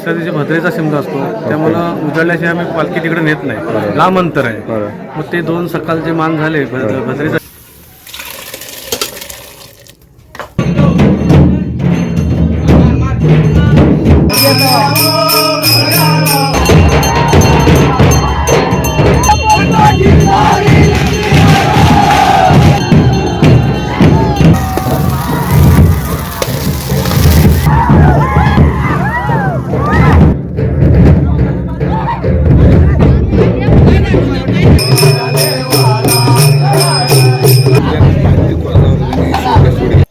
दुसऱ्या दिवशी भद्रेचा शिमगा असतो, त्यामुळं उजळल्याशिवाय आम्ही पालखी तिकडे नेत नाही, लांब अंतर आहे. मग ते 2 सकाळचे मान झाले भद्रेचा.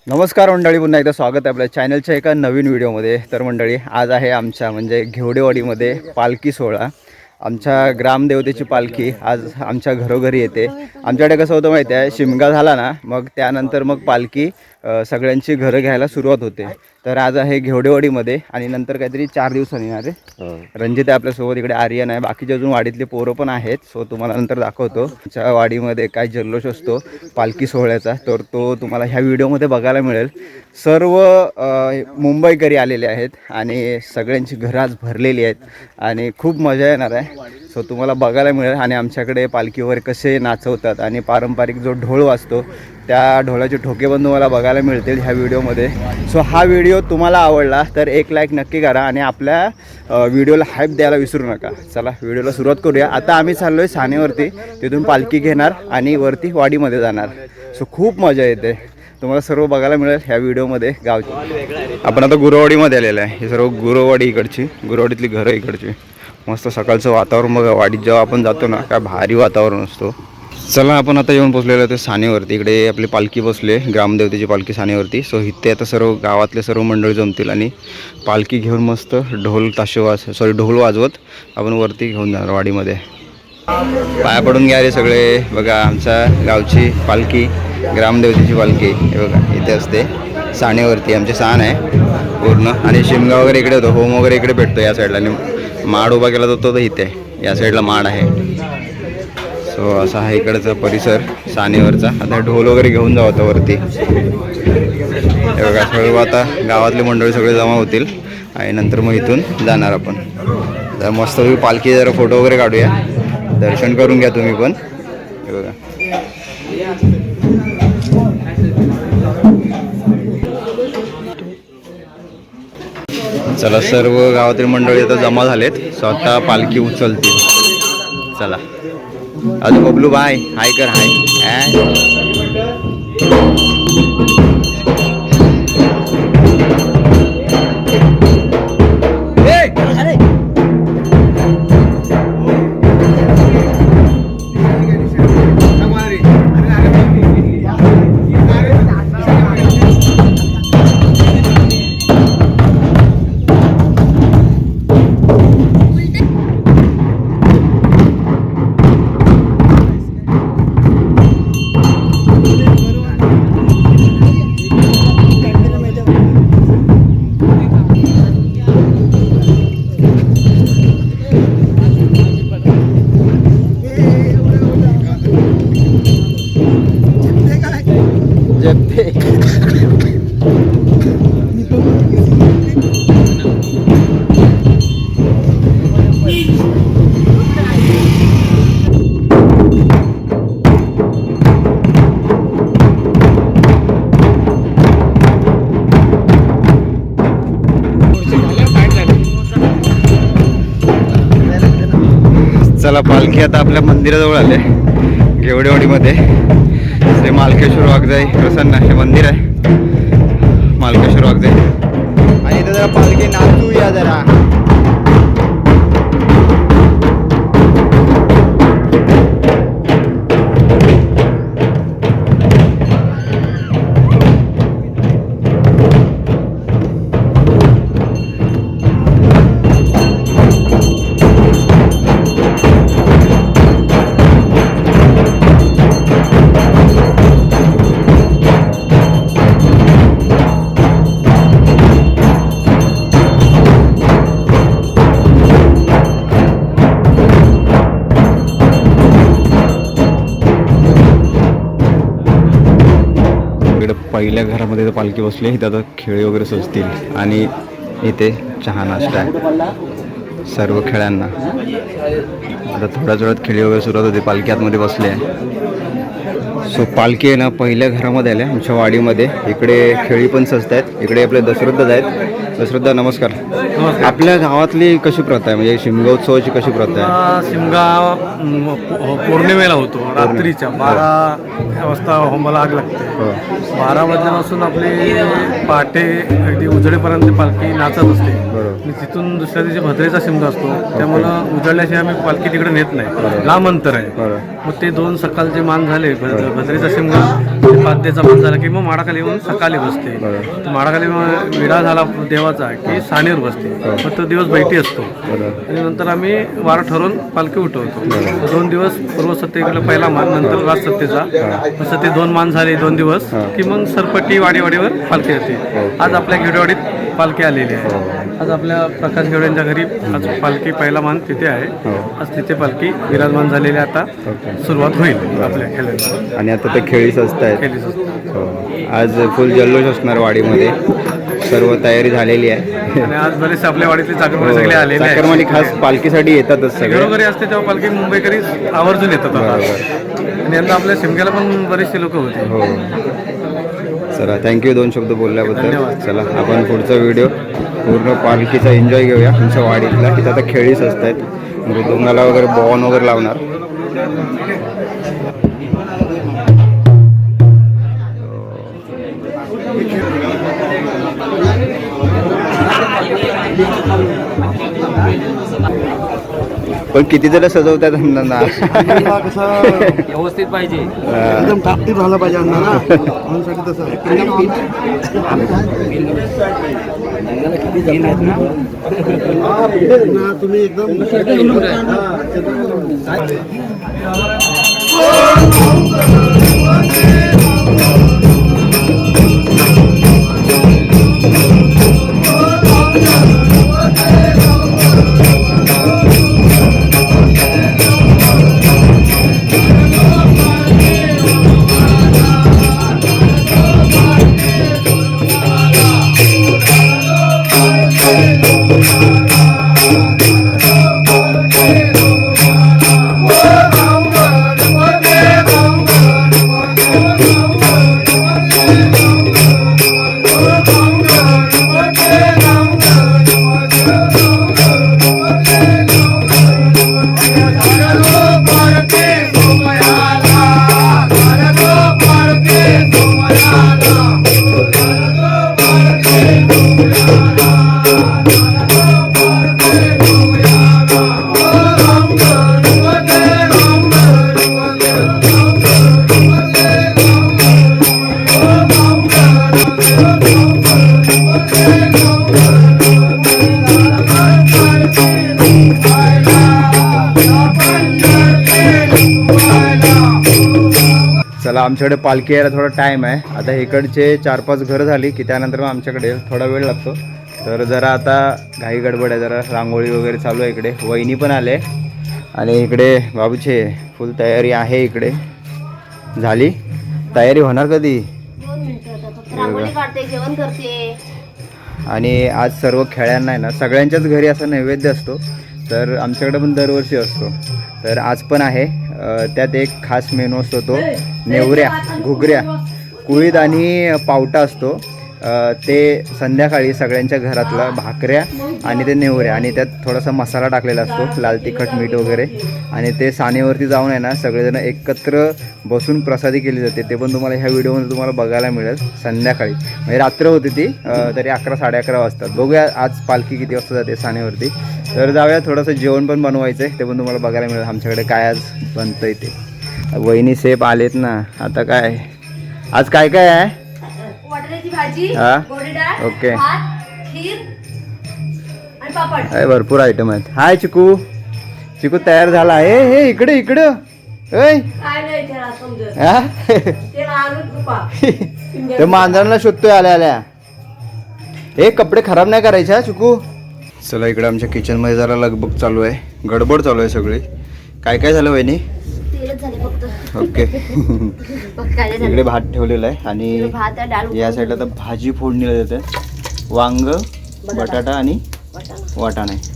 नमस्कार मंडळी, पुन्हा एकदा स्वागत आहे आपल्या चॅनलच्या एका नवीन व्हिडिओमध्ये. तर मंडळी, आज आहे आमच्या म्हणजे घेवडेवाडीमध्ये पालखी सोहळा. आमच्या ग्रामदेवतेची पालखी आज आमच्या घरोघरी येते. आमच्याकडे कसं होतं माहिती आहे, शिमगा झाला ना, मग त्यानंतर मग पालखी सगळ्यांची घरं घ्यायला सुरुवात होते. तर आज आहे घेवडेवाडीमध्ये आणि नंतर काहीतरी 4 दिवसांनी येणार आहे. रणजित आहे आपल्यासोबत, इकडे आर्यन आहे, बाकीचे अजून वाडीतले पोरं पण आहेत. सो तुम्हाला नंतर दाखवतो आमच्या वाडीमध्ये काय जल्लोष असतो पालखी सोहळ्याचा, तर तो तुम्हाला ह्या व्हिडिओमध्ये बघायला मिळेल. सर्व मुंबईकरी आलेले आहेत आणि सगळ्यांची घरं आज भरलेली आहेत आणि खूप मजा येणार आहे. सो तुम्हाला बघायला मिळेल. आणि आमच्याकडे पालखीवर कसे नाचवतात आणि पारंपरिक जो ढोल वाजतो त्या ढोलाचे ठोके पण तुम्हाला बघायला मिळतील ह्या व्हिडिओमध्ये. सो हा व्हिडिओ तुम्हाला आवडला तर एक लाईक नक्की करा आणि आपल्या व्हिडिओला हाईप द्यायला विसरू नका. चला व्हिडिओला सुरुवात करूया. आता आम्ही चाललो आहे सानेवरती, तिथून पालखी घेणार आणि वरती वाडीमध्ये जाणार. सो खूप मजा येते, तुम्हाला सर्व बघायला मिळेल ह्या व्हिडिओमध्ये. गावची आपण आता गुरवाडीमध्ये आलेलं आहे. हे सर्व गुरवाडी इकडची, गुरवाडीतली घरं इकडची. मस्त सकाळचं वातावरण बघा. वाडीत जेव्हा आपण जातो ना, काय भारी वातावरण असतो. चला आपण आता येऊन पोचलेलो आहे सानेवरती. इकडे आपली पालखी बसले, ग्रामदेवतेची पालखी सानेवरती. सो इथे आता सर्व गावातले सर्व मंडळी जमतील आणि पालखी घेऊन मस्त ढोल वाजवत आपण वरती घेऊन जाणार वाडीमध्ये. पाया पडून घ्या रे सगळे. बघा आमच्या गावची पालखी, ग्रामदेवतेची पालखी हे बघा इथे असते सानेवरती. आमचे सान आहे पूर्ण आणि शिमगा वगैरे इकडे होतो, होम वगैरे इकडे भेटतो या साईडला. आणि माड उभा केला जातो तर इथे या साईडला माड आहे. सो असा आहे इकडचा परिसर सानेवरचा. आता ढोल वगैरे घेऊन जाऊ आता वरती. हे बघा सर्व आता गावातले मंडळी सगळे जमा होतील आणि नंतर मग इथून जाणार आपण. तर मस्त पालखी जरा फोटो वगैरे काढूया, दर्शन करून घ्या तुम्ही पण. हे बघा चला, सर्व गावातील मंडळी आता जमा झालेत. स्वतः पालखी उचलतील. चला अजून बबलू बाय हाय कर. हाय चला पालखी आता आपल्या मंदिराजवळ आले घेवडेवाडीमध्ये. श्री मालकेश्वर वाघजाई प्रसन्न हे मंदिर आहे, मालकेश्वर वाघजाई. आणि इथं जरा पालखी नाचूया जरा. पहिल्या घरामध्ये पालखी बसली. इथं आता खेळे वगैरे सजतील आणि इथे चहा नाश्ता आहे सर्व खेळ्यांना. आता थोड्याच वेळात खेळी वगैरे सुरुवात होते. पालखी आतमध्ये बसले आहे. सो पालखी आहे ना पहिल्या घरामध्ये आल्या आमच्या वाडीमध्ये. इकडे खेळी पण सजत आहेत. इकडे आपले दशरथदा आहेत. दशरथदा नमस्कार. आपल्या गावातली कशी प्रथा आहे म्हणजे शिमगा उत्सवाची कशी प्रथा आहे? शिमगा पौर्णिमेला होतो रात्रीच्या 12 वाजता होमाला आग लागते. 12 वाजल्यापासून आपली पहाटे अगदी उजळेपर्यंत पालखी नाचत असते. आणि तिथून दुसऱ्या दिवशी भद्रेचा शिमगा असतो. त्यामुळं उजळल्याशिवाय आम्ही पालखी तिकडे नेत नाही. लांब अंतर आहे. मग ते 2 सकाळचे मान झाले भद्रेचा शिमगा पाद्याचा मान झाला की मग माडाखाली येऊन सकाळी बसते. माडाखाली विडा झाला देवाचा की सानेवर बसते. मग तो दिवस बैठी असतो. आणि नंतर आम्ही वार ठरवून पालखी उठवतो. 2 दिवस पूर्वसत्तेकडे पहिला मान नंतर राजसत्तेचा. असं ते 2 मान झाले 2 दिवस की मग सरपट्टी वाडीवाडीवर पालखी येते. आज आपल्या घेवडेवाडीत पालखी आलेली आहे. आज आपल्या प्रकाश घेवड्यांच्या घरी आज पालखी पहिला मान तिथे आहे. आज तिथे पालखी विराजमान झालेली आता सुरुवात होईल आपल्या खेळांना. आणि आता ते खेळी सजत आहेत. आज फुल जल्लोष असणार वाडीमध्ये. सर्व तयारी झालेली आहे. आणि आज बरेचसे आपल्या वाडीतले चाकरमानी सगळे आलेले आहेत. चाकरमानी खास पालखीसाठी येतातच सगळे. घरोघरी असते तेव्हा पालखी मुंबईकरी आवर्जून येतात. आणि यंदा आपल्या शिमग्याला पण बरेचसे लोक होते. हो चला थँक्यू 2 शब्द बोलल्याबद्दल. चला आपण पुढचा व्हिडिओ पूर्ण पालखीचा एन्जॉय घेऊया तुमच्या वाडीतला. तिथं आता खेळी सजत आहेत. मृदुंगाला वगैरे बॉन वगैरे लावणार. पण किती जण सजवतात ना व्यवस्थित पाहिजे. एकदम टापटीप झाला पाहिजे अण्णा ना म्हणून तसं तुम्ही एकदम चला आमच्याकडे पालखी यायला थोडा टाईम आहे. आता इकडचे 4-5 घरं झाली की त्यानंतर मग आमच्याकडे थोडा वेळ लागतो. तर जरा आता घाई गडबड आहे. जरा रांगोळी वगैरे चालू आहे. इकडे वहिनी पण आले आणि इकडे बाबूचे फुल तयारी आहे. इकडे झाली तयारी होणार कधी. आणि आज सर्व खेळ्यांना आहे ना सगळ्यांच्याच घरी असा नैवेद्य असतो. तर आमच्याकडे पण दरवर्षी असतो. तर आज पण आहे. त्यात एक खास मेनू असतो तो नेवऱ्या घुगऱ्या कुळीद आणि पावटा असतो. ते संध्याकाळी सगळ्यांच्या घरातला भाकऱ्या आणि ते नेवऱ्या आणि त्यात थोडासा मसाला टाकलेला असतो लाल तिखट मीठ वगैरे. आणि ते सानेवरती जाऊन आहे ना सगळेजण एकत्र बसून प्रसादी केली जाते. ते पण तुम्हाला ह्या व्हिडिओमध्ये तुम्हाला बघायला मिळेल. संध्याकाळी म्हणजे रात्र होती ती तरी 11-11:30 वाजतात. बघूया आज पालखी किती वाजता जाते सानेवरती. तर जाऊया थोडंसं जेवण पण बनवायचं आहे. ते पण तुम्हाला बघायला मिळेल आमच्याकडे काय आज बनतं आहे ते. वहिनी सेफ आलेत ना. आता काय आज काय काय आहे. हा ओके भरपूर आयटम आहेत. हाय चिकू. चिकू तयार झाला आहे. हे इकडे इकडं ते मांजरांना शोधतोय आल्या आल्या. हे कपडे खराब नाही करायचे चिकू. चला इकडे आमच्या किचनमध्ये जरा लगबग चालू आहे. गडबड चालू आहे सगळी. काय काय झालं वहिनी. ओके इकडे भात ठेवलेला आहे आणि या साईडला तर भाजी फोडणीला देते. वांग बटाटा आणि वाटाणा आहे.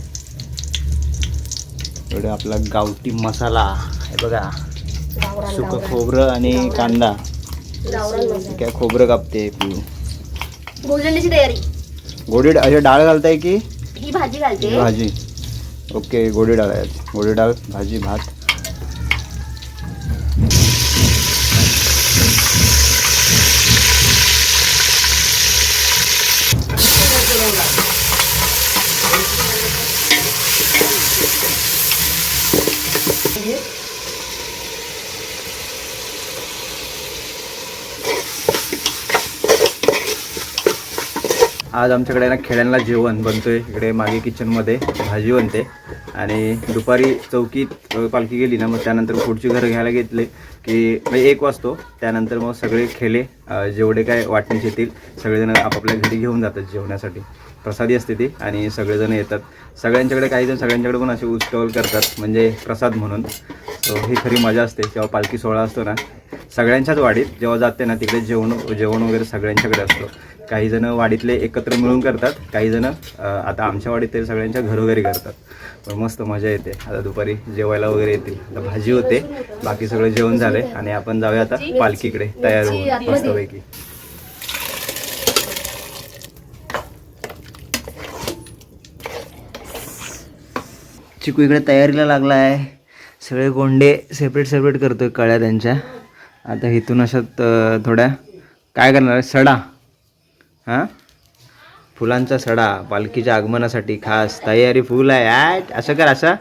एवढं आपला गावठी मसाला हे बघा, सुकं खोबरं आणि कांदा. काय खोबरं कापते पिऊ. गोडण्याची तयारी. गोडी डाळ घालताय की ही भाजी घालते. भाजी? ओके, गोडी डाळ आहे. गोडी डाळ, भाजी, भात. आज आमच्याकडे ना खेड्यांना जेवण बनतोय. इकडे मागे किचनमध्ये भाजी बनते आणि दुपारी चौकीत पालखी गेली ना, मग त्यानंतर पुढची घरं घ्यायला घेतले की म्हणजे 1 वाजतो. त्यानंतर मग सगळे खेळे जेवढे काय वाटणीचे येतील सगळेजण आपापल्या घरी घेऊन जातात जेवण्यासाठी. प्रसादी असते ती आणि सगळेजण येतात. सगळ्यांच्याकडे काही जण सगळ्यांच्याकडे पण असे उस्टॉल करतात म्हणजे प्रसाद म्हणून. सो ही खरी मजा असते जेव्हा पालखी सोहळा असतो ना. सगळ्यांच्याच वाडीत जेव्हा जाते ना तिकडे जेवण वगैरे सगळ्यांच्याकडे असतो. काही जण वाडीतले एकत्र मिळून करतात, काही जण आता आमच्या वाडीत तरी सगळ्यांच्या घरोघरी करतात. पण मस्त मजा येते. आता दुपारी जेवायला वगैरे येतील. आता भाजी होते, बाकी सगळं जेवण झाले आणि आपण जाऊया आता पालखीकडे तयार होऊन मस्तपैकी. चिकू इकडे तयारीला लागला आहे. सगळे गोंडे सेपरेट करतोय कळ्या त्यांच्या. आता इथून अशात थोड्या काय करणार आहे, सडा. हां, फुलांचा सडा पालखीच्या आगमनासाठी खास तयारी फुल आहे. असं कर, असं.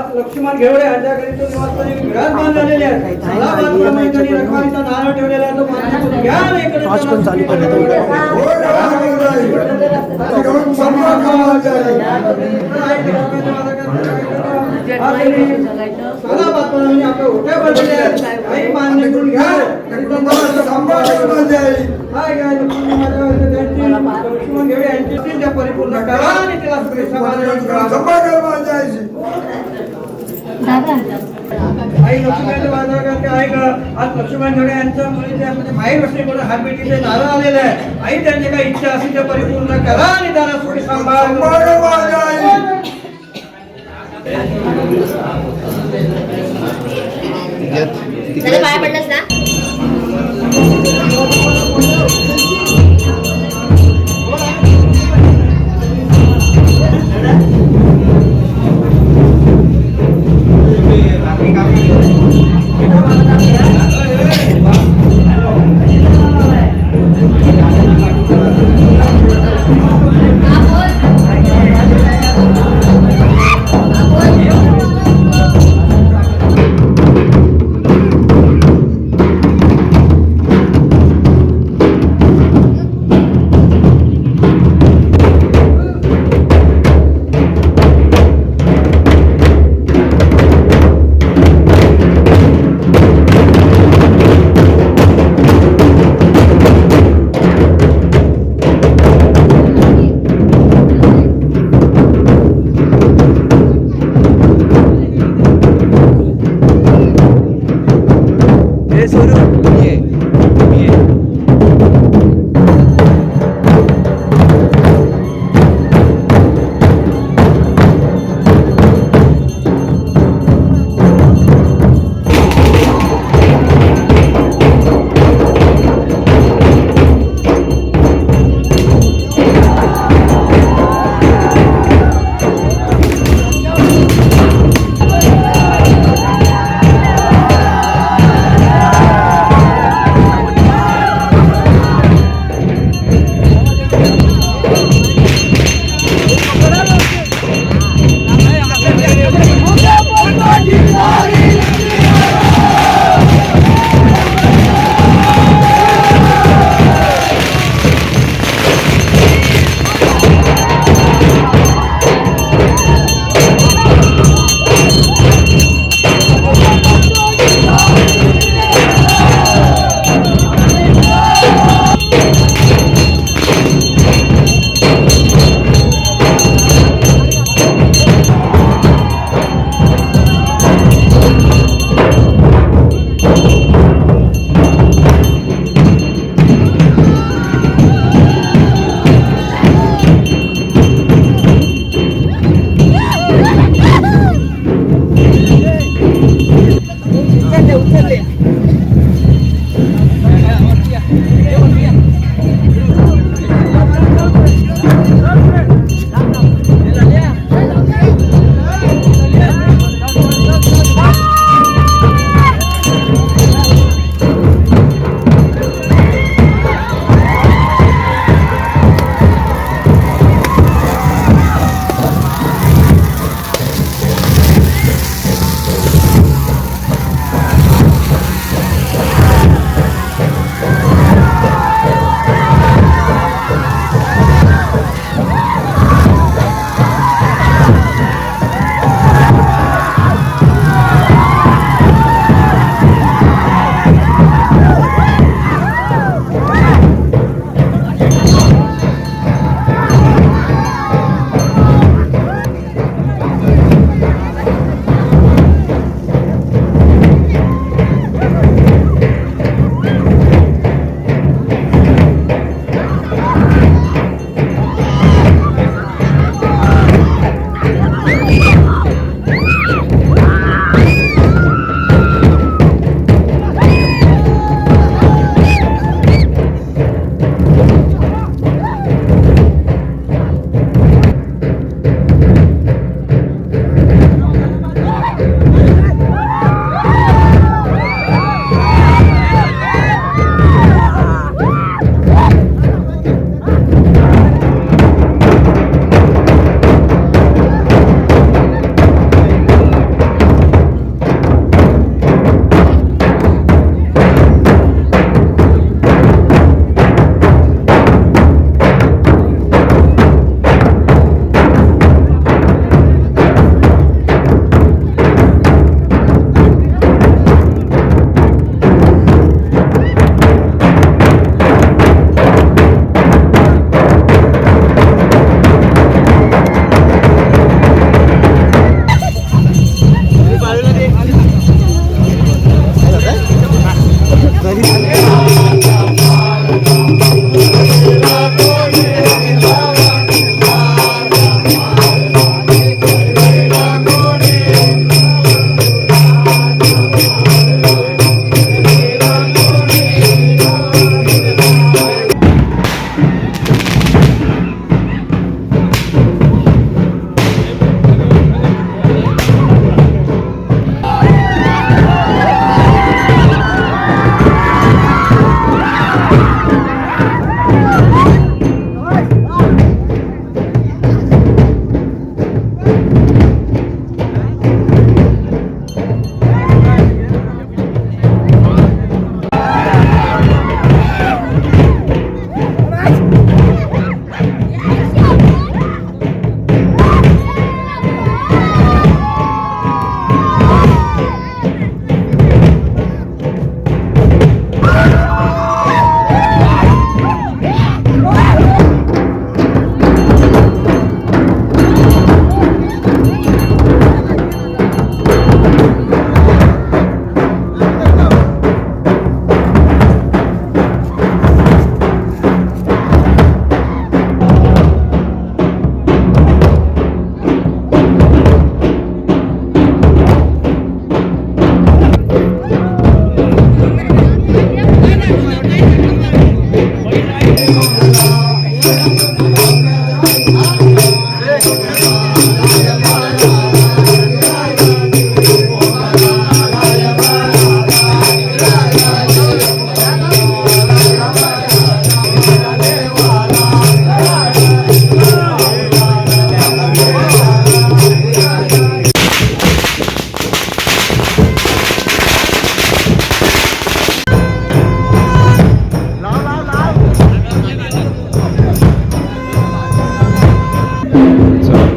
आज लक्ष्मण घेवडे यांच्या घरी तो निवासस्थानी विराजमान झालेले आहेत. प्रमाणे त्यांनी रखवारीचा नारळ ठेवलेला आहे, तो मान्य करून घ्या. आणि इकडे आपल्या होत्या बसलेल्या आहेत. काही मान्य करून घ्या. लक्ष्मण घेवडे यांची त्या परिपूर्ण करा आणि त्याला शुभेच्छा आई लक्ष्मीचे बाजार करते आहे का? आज लक्ष्मण घेवडे यांच्या मुलीच्या माई लक्ष्मीकडे हातभेटीचे नारळ आलेले आहे. आई त्यांची काही इच्छा असेल ते परिपूर्ण करा आणि त्याला सुखी सांभाळ. त्याला पाया पडलास ना.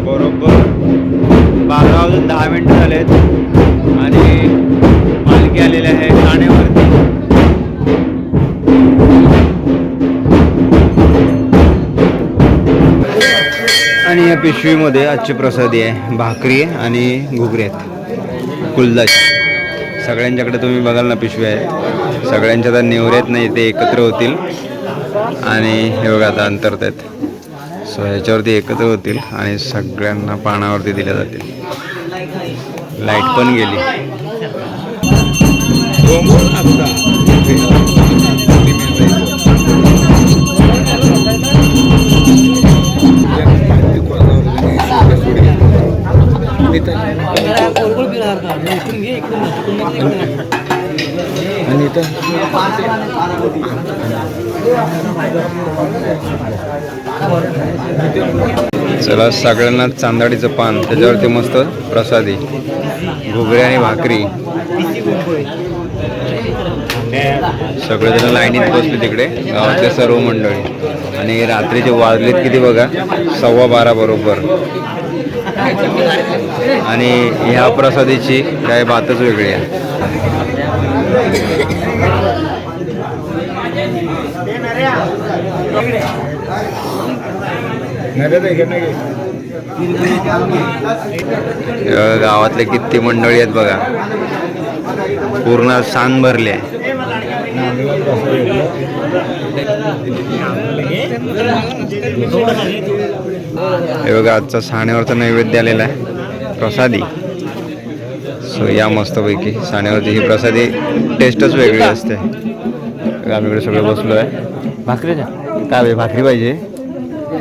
बरोबर 12 वाजून 10 मिनिटं झालेत आणि पालखी आलेली आहे ठाण्यावरती. आणि या पिशवीमध्ये आजची प्रसादी आहे, भाकरी आणि घुगरी आहेत कुलदाची. सगळ्यांच्याकडे तुम्ही बघाल ना पिशवी आहे, सगळ्यांच्या तर निवऱ्यात नाही, ते एकत्र होतील आणि हे बघा आता अंतरत आहेत. सो ह्याच्यावरती एकत्र होतील आणि सगळ्यांना पानावरती दिल्या जातील. लाईट पण गेली. चला सगळ्यांना चांदाडीचं पान, त्याच्यावरती मस्त प्रसादी घुगरी आणि भाकरी. सगळेजण लाईनीत बसले तिकडे, गावातले सर्व मंडळी. आणि रात्रीचे वाजलेत किती बघा, 12:15 बरोबर. आणि ह्या प्रसादीची काय बातच वेगळी आहे. गावातले किती मंडळी आहेत बघा, पूर्ण सान भरले आहे. हे बघा आजचा साण्यावरचा नैवेद्य आलेला आहे, प्रसादी. सो या मस्तपैकी साण्यावरची ही प्रसादी टेस्टच वेगळी असते. आम्ही इकडे सगळे बसलो आहे. भाकरीच्या काय भाकरी पाहिजे,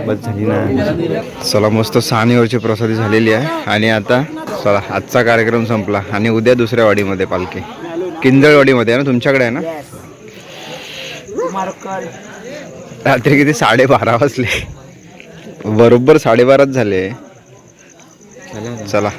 बस झाली ना. चला मस्त साणीवरची प्रसादी झालेली आहे. आणि आता चला आजचा कार्यक्रम संपला आणि उद्या दुसऱ्या वाडीमध्ये पालखी, किंजळवाडीमध्ये आहे ना, तुमच्याकडे आहे ना. रात्री किती 12:30 वाजले, बरोबर 12:30 झाले. चला